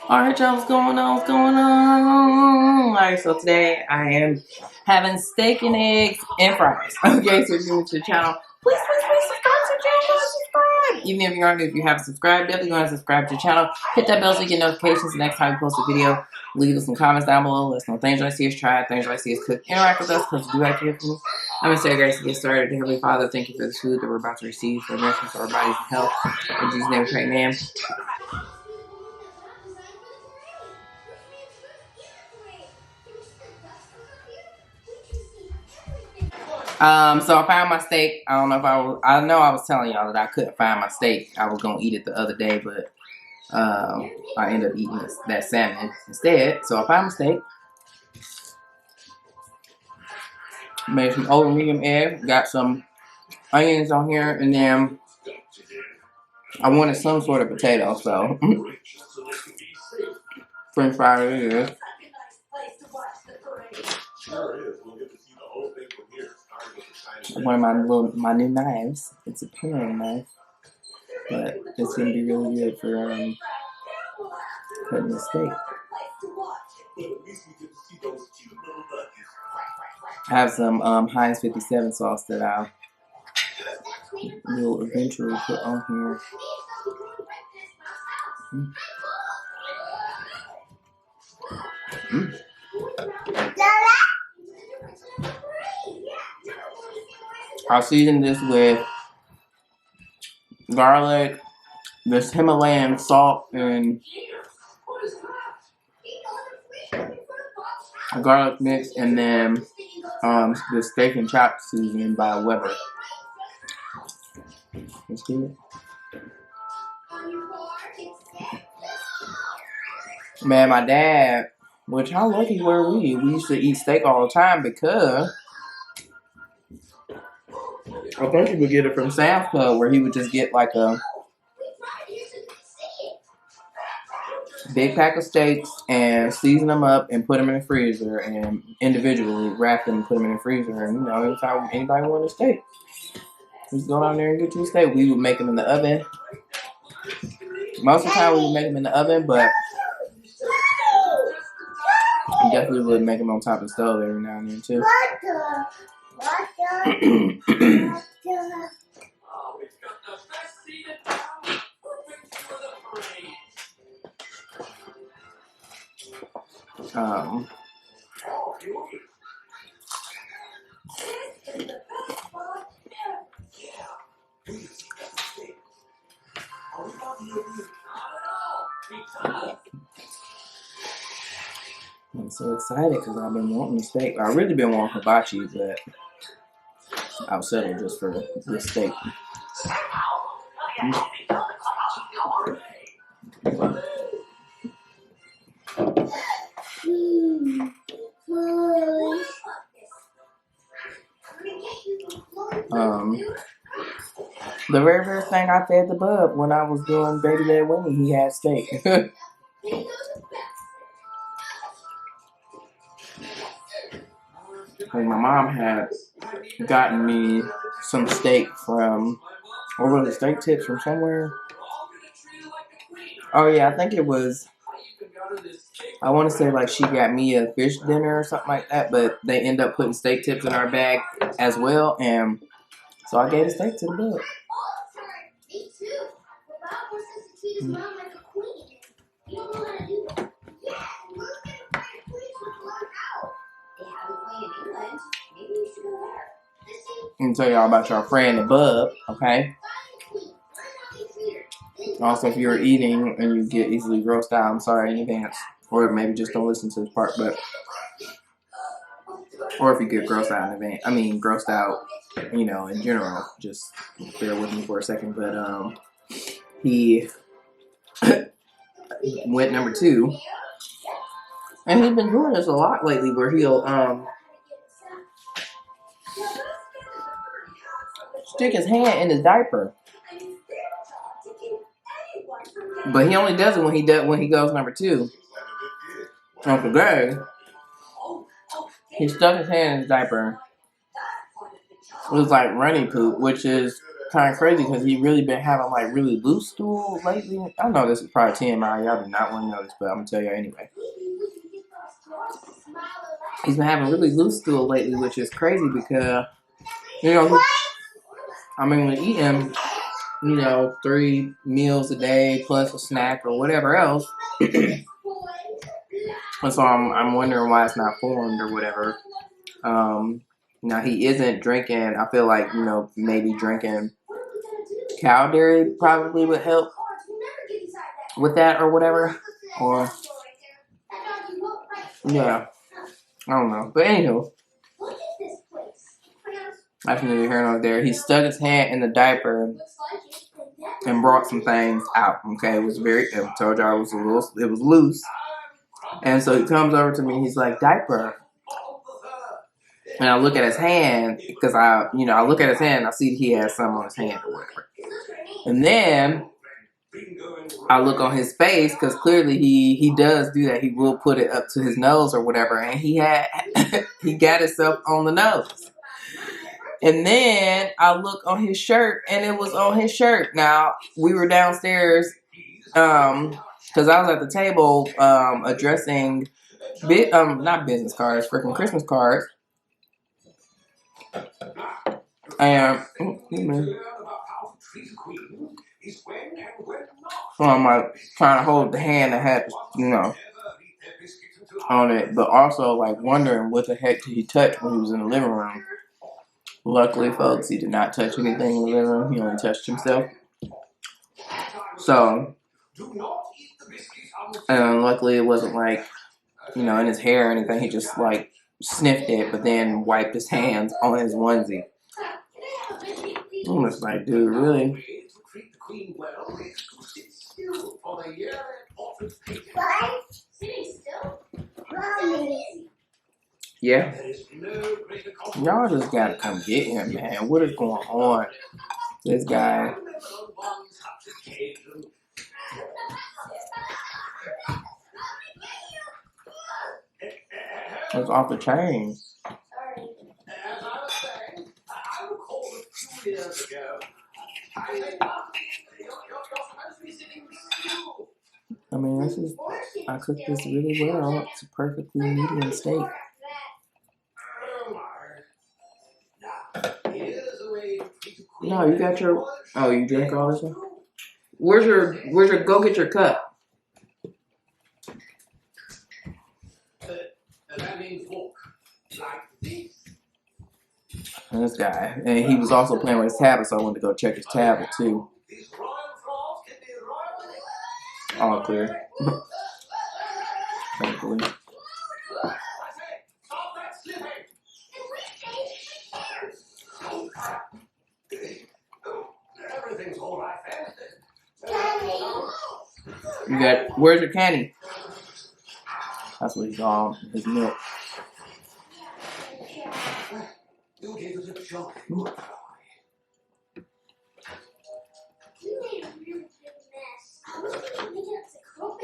Alright, y'all, what's going on? What's going on? Alright, so today I am having steak and eggs and fries. Okay, so if you're new to the channel, please subscribe to the channel. Subscribe. Even if you aren't, if you haven't subscribed, definitely go and subscribe to the channel. Hit that bell so you get notifications the next time we post a video. Leave us some comments down below. Let us know things you like to see us try, things you like to see us cook. Interact with us because we do like to hear from you. I'm going to say, guys, to get started. Heavenly Father, thank you for this food that we're about to receive for nourishment for our bodies and health. In Jesus' name we pray, amen. So I found my steak. I don't know if I know I was telling y'all that I couldn't find my steak. I was gonna eat it the other day, but I ended up eating that salmon instead. So I found my steak. Made some over medium egg. Got some onions on here, and then I wanted some sort of potato, so French fries it is. One of my new knives. It's a paring knife, but it's gonna be really good for cutting the steak. I have some Heinz 57 sauce that I will eventually put on here. I'll season this with garlic, this Himalayan salt, and garlic mix, and then the steak and chop seasoning by Weber. Let's do it. Man, my dad, which how lucky were we? We used to eat steak all the time because I think he would get it from Sam's Club, where he would just get like a big pack of steaks and season them up and put them in the freezer and individually wrap them and put them in the freezer. And you know, anytime anybody wanted a steak, just go down there and get you a steak. We would make them in the oven. Most of the time we would make them in the oven, but we definitely would make them on top of the stove every now and then too. I'm so excited because I've been wanting a steak. I really been wanting hibachi, but I'll settle just for this steak. The very first thing I fed the bub when I was doing baby led weaning, he had steak. My mom had gotten me some steak from, or was it steak tips from somewhere? Oh yeah, I think it was, I want to say like she got me a fish dinner or something like that, but they end up putting steak tips in our bag as well, and so I gave the steak to the bub. And tell y'all about your friend the bub, okay? Also, if you're eating and you get easily grossed out, I'm sorry in advance. Or maybe just don't listen to this part, but or if you get grossed out in advance, I mean grossed out, you know, in general, just bear with me for a second. But he went number 2, and he's been doing this a lot lately, where he'll stick his hand in his diaper, but he only does it when he goes number 2. On today, he stuck his hand in his diaper. It was like runny poop, which is kind of crazy because he really been having like really loose stool lately. I know this is probably TMI. Y'all do not want to know this, but I'm gonna tell you anyway. He's been having really loose stool lately, which is crazy because I mean, we're eating 3 meals a day plus a snack or whatever else. And so I'm wondering why it's not formed or whatever. Now he isn't drinking. I feel like maybe drinking cow dairy probably would help with that or whatever. Or yeah, I don't know. But anywho, that's neither here nor there. He stuck his hand in the diaper and brought some things out. Okay, it was I told y'all it was loose. And so he comes over to me. He's like, diaper. And I look at his hand because I look at his hand and I see he has some on his hand or whatever. And then I look on his face because clearly he does do that. He will put it up to his nose or whatever. And he got himself on the nose. And then I look on his shirt and it was on his shirt. Now we were downstairs because I was at the table addressing not business cards, freaking Christmas cards. And so I'm like trying to hold the hand that had on it, but also like wondering what the heck did he touch when he was in the living room. Luckily, folks, he did not touch anything in the living room. He only touched himself. So, and luckily it wasn't like, in his hair or anything. He just like sniffed it, but then wiped his hands on his onesie. I'm just like, dude, really? Yeah. Y'all just gotta come get him, man. What is going on? This guy. It's off the chain. I mean, I cooked this really well. It's a perfectly medium steak. No, you got your. Oh, you drink all this one? Where's your? Go get your cup. And this guy, and he was also playing with his tablet, so I wanted to go check his tablet too. All clear. Thankfully. You got, where's your candy? That's what he's on, his milk.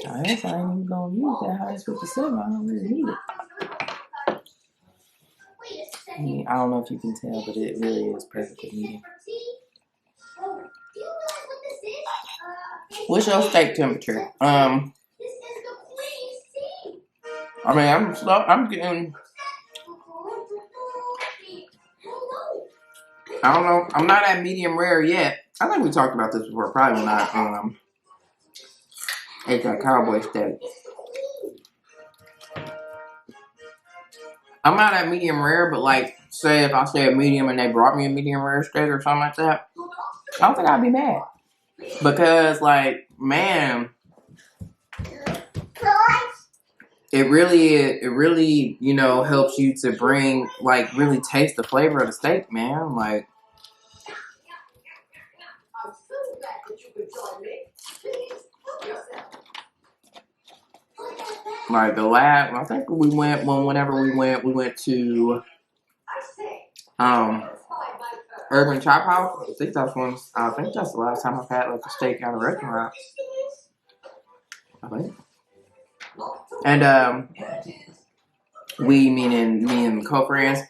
I guess I ain't even gonna use that high 57. I don't really need it. I mean, I don't know if you can tell, but it really is perfectly medium. What's your steak temperature? I mean, I'm getting. I don't know. I'm not at medium rare yet. I think we talked about this before. Probably not. It's a cowboy steak. I'm not at medium rare, but like, say if I say a medium and they brought me a medium rare steak or something like that, I don't think I'd be mad. Because, like, man, it really, helps you to bring, like, really taste the flavor of the steak, man. Like the last, I think whenever we went to Urban Chop House. I think that's the last time I've had like a steak at a restaurant. I think. And me and co-friends,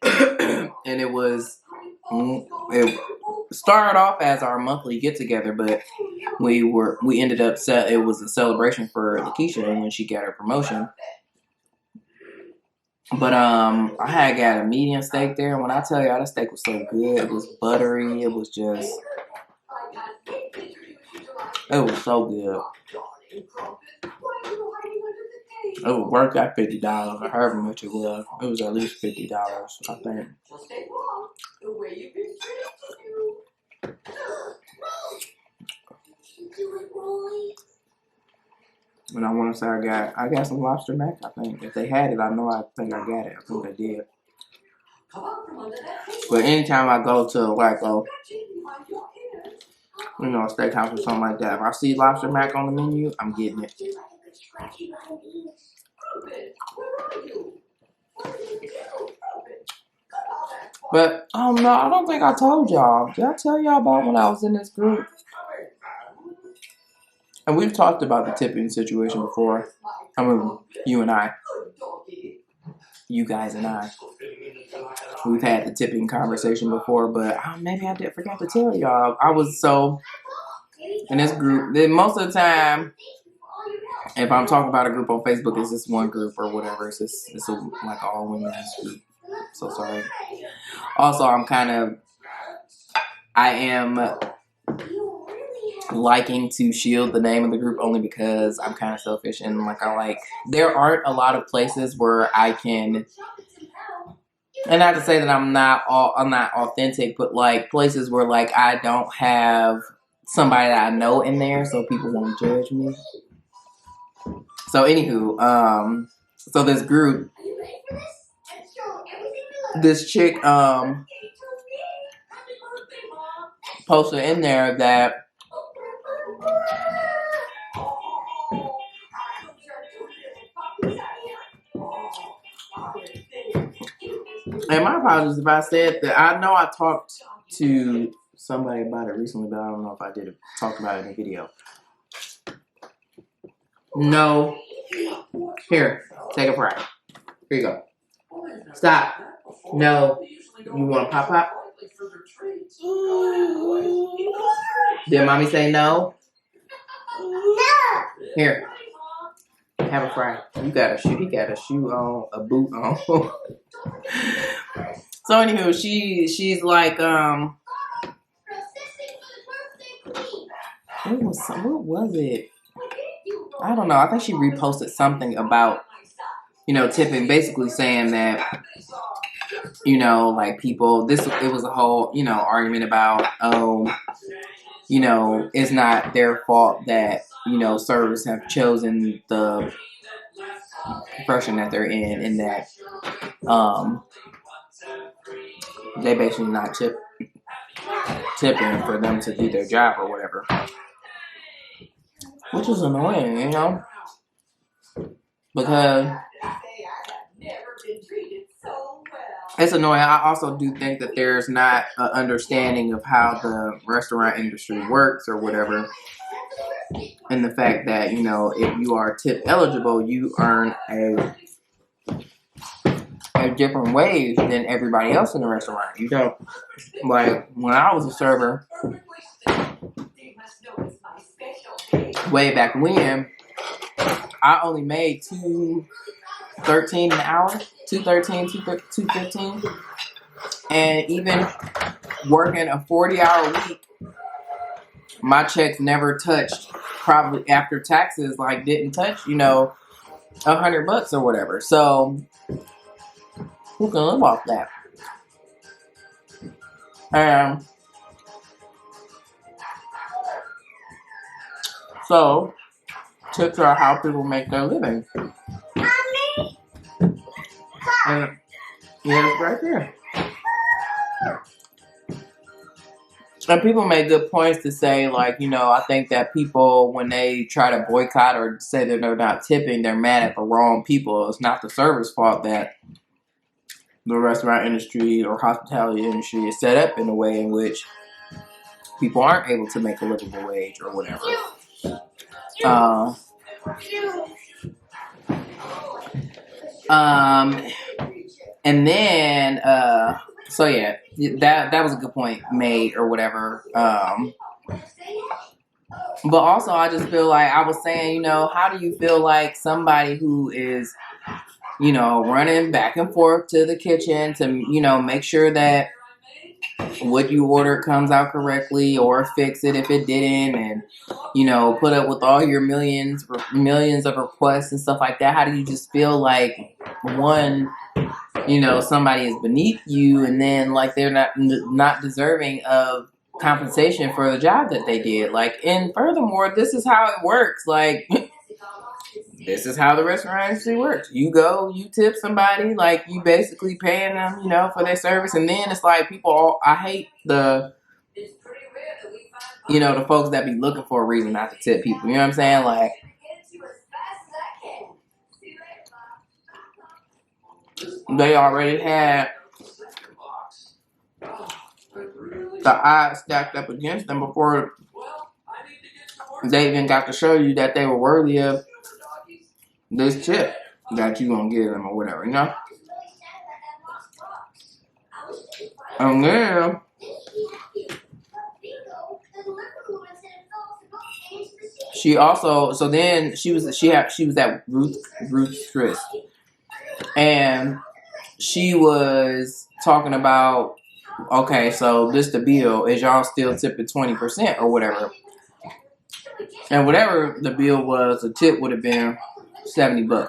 and it was started off as our monthly get together, but we ended up it was a celebration for Lakeisha when she got her promotion. But I had got a medium steak there, and when I tell y'all, that steak was so good, it was buttery, it was so good. It was worth that $50 or however much it was. It was at least $50, I think. And I want to say I got some lobster mac. I think if they had it, I think I got it. I think they did. But anytime I go to like a steakhouse or something like that, if I see lobster mac on the menu, I'm getting it. But oh no, I don't think I told y'all. Did I tell y'all about when I was in this group? And we've talked about the tipping situation before. I mean, you guys and I. We've had the tipping conversation before, but maybe I forgot to tell y'all. I was in this group. Then most of the time, if I'm talking about a group on Facebook, it's this one group or whatever. It's like all women's group. So sorry. Also, I am liking to shield the name of the group only because I'm kind of selfish and there aren't a lot of places where I can, and not to say that I'm not authentic, but like places where like I don't have somebody that I know in there, so people won't judge me. So anywho, so this group, this chick posted in there that and my apologies if I said that. I know I talked to somebody about it recently, but I don't know if I did talk about it in a video. No. Here, take a fry. Here you go. Stop. No. You want a pop? Did mommy say no? No. Here. Have a fry. You got a shoe. He got a shoe on, a boot on. So anywho, she's like what was it? I don't know. I think she reposted something about tipping, basically saying that like people, it was a whole argument about it's not their fault that servers have chosen the profession that they're in, and that they basically not tipping for them to do their job or whatever, which is annoying, because it's annoying. I also do think that there's not an understanding of how the restaurant industry works or whatever, and the fact that if you are tip eligible, you earn a different wage than everybody else in the restaurant. Like when I was a server way back when, I only made $2.13 an hour, $2.13, $2.15, and even working a 40-hour week, my checks never touched, probably after taxes, didn't touch $100 or whatever. So who can live off that? So tips are how people make their living. And yeah, it's right there. And people make good points to say, I think that people, when they try to boycott or say that they're not tipping, they're mad at the wrong people. It's not the server's fault that the restaurant industry or hospitality industry is set up in a way in which people aren't able to make a livable wage or whatever. And then So yeah, that was a good point made or whatever. But also I just feel like I was saying, you know, how do you feel like somebody who is, you know, running back and forth to the kitchen to, you know, make sure that what you order comes out correctly or fix it if it didn't, and, you know, put up with all your millions of requests and stuff like that? How do you just feel like, one, you know, somebody is beneath you, and then like they're not deserving of compensation for the job that they did? Like, and furthermore, this is how it works. Like, this is how the restaurant industry works. You go, you tip somebody, like you basically paying them, you know, for their service. And then it's like I hate the, you know, the folks that be looking for a reason not to tip people. You know what I'm saying? Like, they already had the odds stacked up against them before they even got to show you that they were worthy of this tip that you gonna give them or whatever, you know? And then she also, so then she was at Ruth's Chris, and she was talking about, okay, so this the bill, is y'all still tipping 20% or whatever? And whatever the bill was, the tip would have been $70.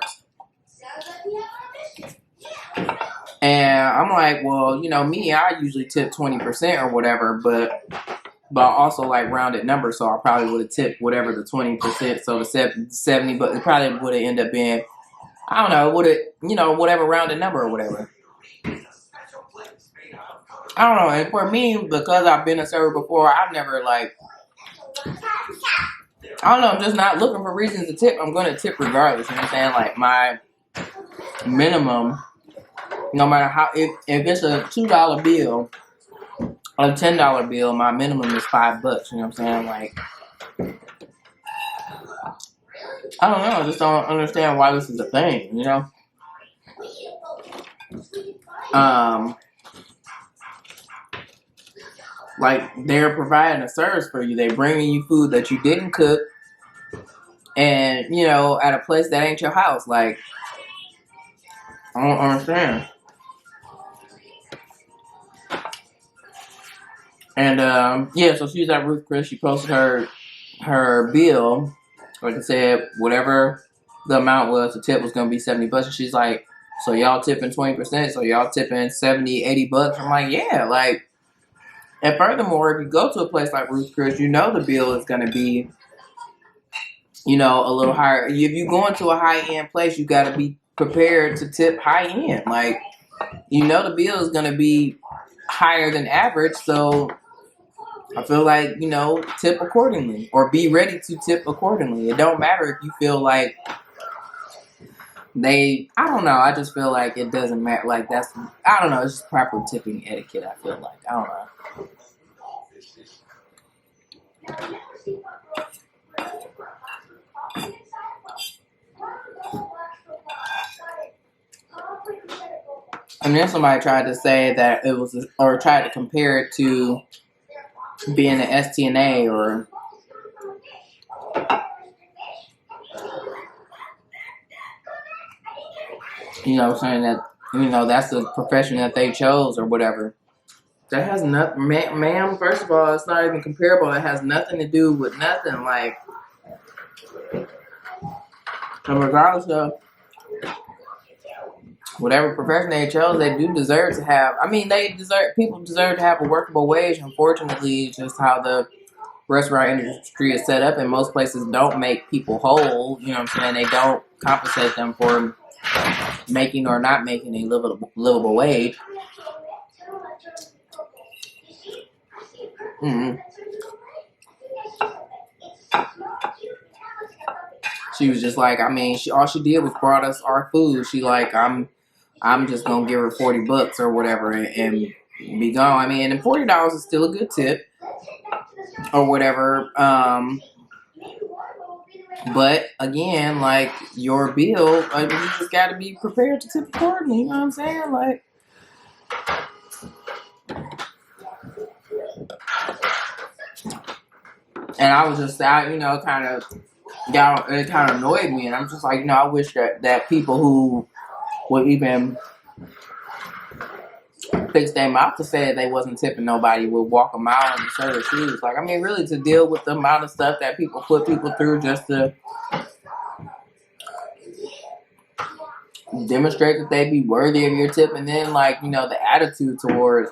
And I'm like, well, you know, me, I usually tip 20% or whatever, but also like rounded numbers, so I probably would have tipped whatever the 20%, so the 70, but it probably would have ended up being, I don't know, would it, you know, whatever rounded number or whatever. I don't know. And for me, because I've been a server before, I've never like, I don't know, I'm just not looking for reasons to tip. I'm going to tip regardless. You know what I'm saying? Like, my minimum, no matter how, if it's a $2 bill, a $10 bill, my minimum is $5. You know what I'm saying? Like, I don't know. I just don't understand why this is a thing, you know? Like, they're providing a service for you. They're bringing you food that you didn't cook, and, you know, at a place that ain't your house. Like, I don't understand. And yeah, so she was at Ruth Chris. She posted her bill. Like I said, whatever the amount was, the tip was gonna be $70. And she's like, so y'all tipping 20%, so y'all tipping $70, $80. I'm like, yeah, like, and furthermore, if you go to a place like Ruth Chris, you know the bill is gonna be, you know, a little higher. If you go into a high-end place, you gotta be prepared to tip high-end. Like, you know the bill is gonna be higher than average, so I feel like, you know, tip accordingly, or be ready to tip accordingly. It don't matter if you feel like I don't know, I just feel like it doesn't matter. Like, I don't know, it's just proper tipping etiquette, I feel like. I don't know. And then somebody tried to say that it was, or tried to compare it to being an STNA, or you know, saying that, you know, that's the profession that they chose or whatever. That has nothing, ma'am. First of all, it's not even comparable. It has nothing to do with nothing. Like, regardless of whatever profession they chose, they do deserve to have. I mean, people deserve to have a workable wage. Unfortunately, just how the restaurant industry is set up, and most places don't make people whole. You know what I'm saying? They don't compensate them for making or not making a livable wage. Mm-hmm. She was just like, I mean, all she did was brought us our food. She like, I'm just gonna give her $40 or whatever and be gone. I mean, and $40 is still a good tip or whatever. But again, like, your bill, like, you just got to be prepared to tip accordingly. You know what I'm saying? Like, And I was just, you know, kind of, it kind of annoyed me. And I'm just like, you know, I wish that people who would even fix their mouth to say that they wasn't tipping nobody would walk a mile in the server's shoes. Like, I mean, really, to deal with the amount of stuff that people put people through just to demonstrate that they be worthy of your tip. And then, like, you know, the attitude towards,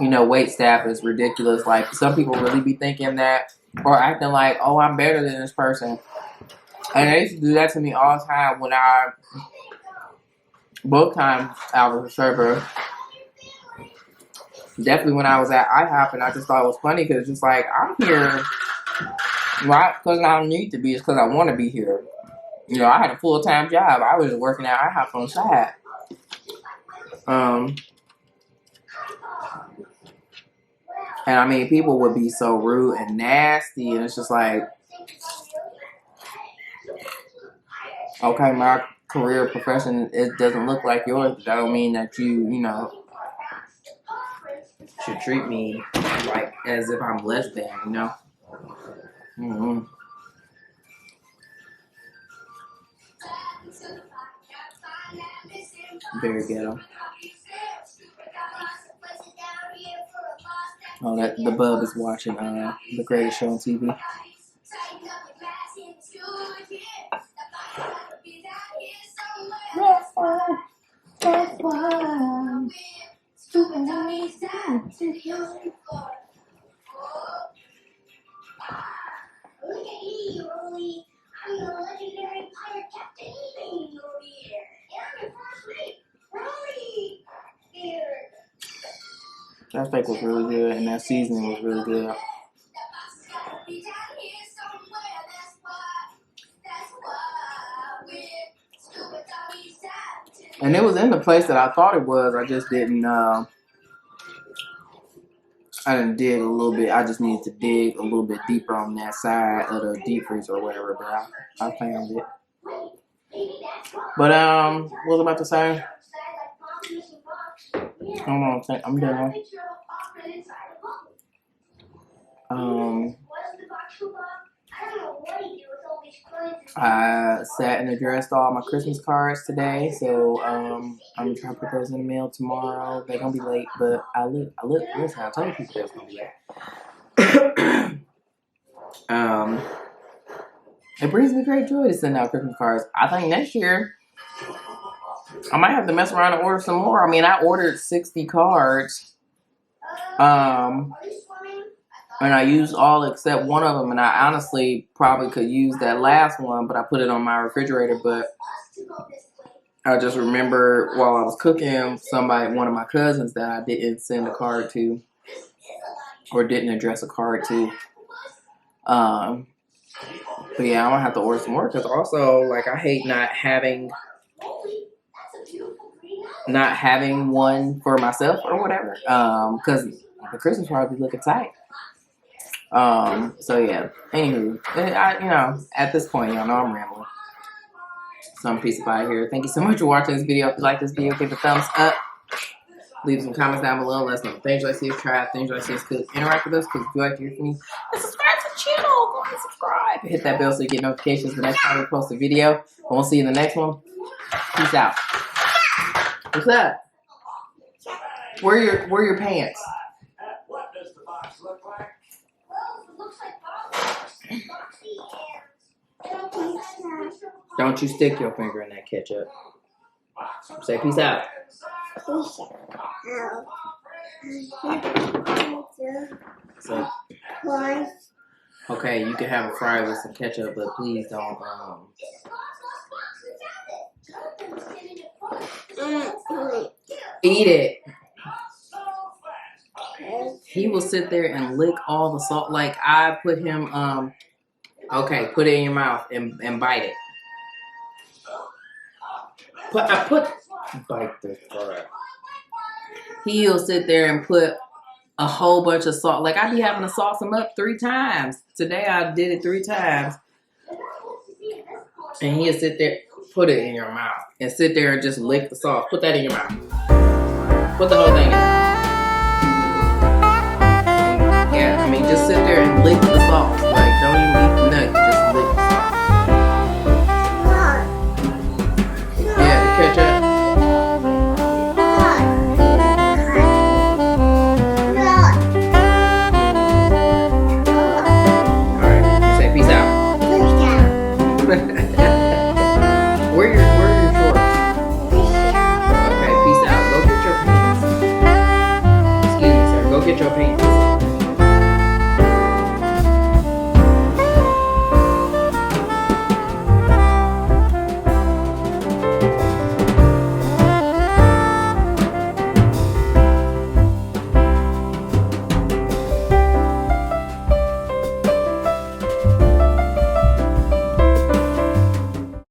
you know, wait staff is ridiculous. Like, some people really be thinking that, or acting like, oh, I'm better than this person. And they used to do that to me all the time when both times I was a server. Definitely when I was at IHOP, and I just thought it was funny because it's just like, I'm here, right? Because I don't need to be, it's because I want to be here. You know, I had a full-time job. I was working at IHOP on the side. And I mean, people would be so rude and nasty, and it's just like, okay, my career profession, it doesn't look like yours, but that don't mean that you know, should treat me like as if I'm less than, you know? Very ghetto. Oh, the bub is watching The Greatest Show on TV. That steak was really good, and that seasoning was really good. And it was in the place that I thought it was. I just didn't. I didn't dig a little bit. I just needed to dig a little bit deeper on that side of the deep freezer or whatever. But I found it. But what was I about to say? Hold on, I'm done. I sat and addressed all my Christmas cards today, so I'm gonna try to put those in the mail tomorrow. They're gonna be late, but listen, I told people they was gonna be late. It brings me great joy to send out Christmas cards. I think next year I might have to mess around and order some more. I mean, I ordered 60 cards. And I used all except one of them, and I honestly probably could use that last one, but I put it on my refrigerator. But I just remember while I was cooking, one of my cousins that I didn't send a card to, or didn't address a card to. But yeah, I'm gonna have to order some more, because also, like, I hate not having one for myself or whatever, because the Christmas party be looking tight. So yeah, anywho, you know, at this point, y'all know I'm rambling. So I'm peace out here. Thank you so much for watching this video. If you like this video, give it a thumbs up. Leave some comments down below. Let us know things you like to see us try, things you like to see us cook. Interact with us, because if you like to hear from me, and subscribe to the channel. Go ahead and subscribe. Hit that bell so you get notifications the next time we post a video. And we'll see you in the next one. Peace out. What's up? Where are your pants? What does the box look like? Don't you stick your finger in that ketchup. Say peace out. Peace out. So, okay, you can have a fry with some ketchup, but please don't eat it. He will sit there and lick all the salt. Like, I put him, okay, put it in your mouth and bite it. Bite the fry. He'll sit there and put a whole bunch of salt. Like, I be having to sauce him up 3 times. Today I did it 3 times. And he'll sit there, put it in your mouth, and sit there and just lick the sauce. Put that in your mouth. Put the whole thing in. Yeah, I mean, just sit there and lick the sauce. Like, don't even eat the nugget, just lick the sauce. Yeah, the ketchup. Alright, say peace out. Where are your shorts? Okay, peace out. Go get your pants. Excuse me, sir. Go get your pants.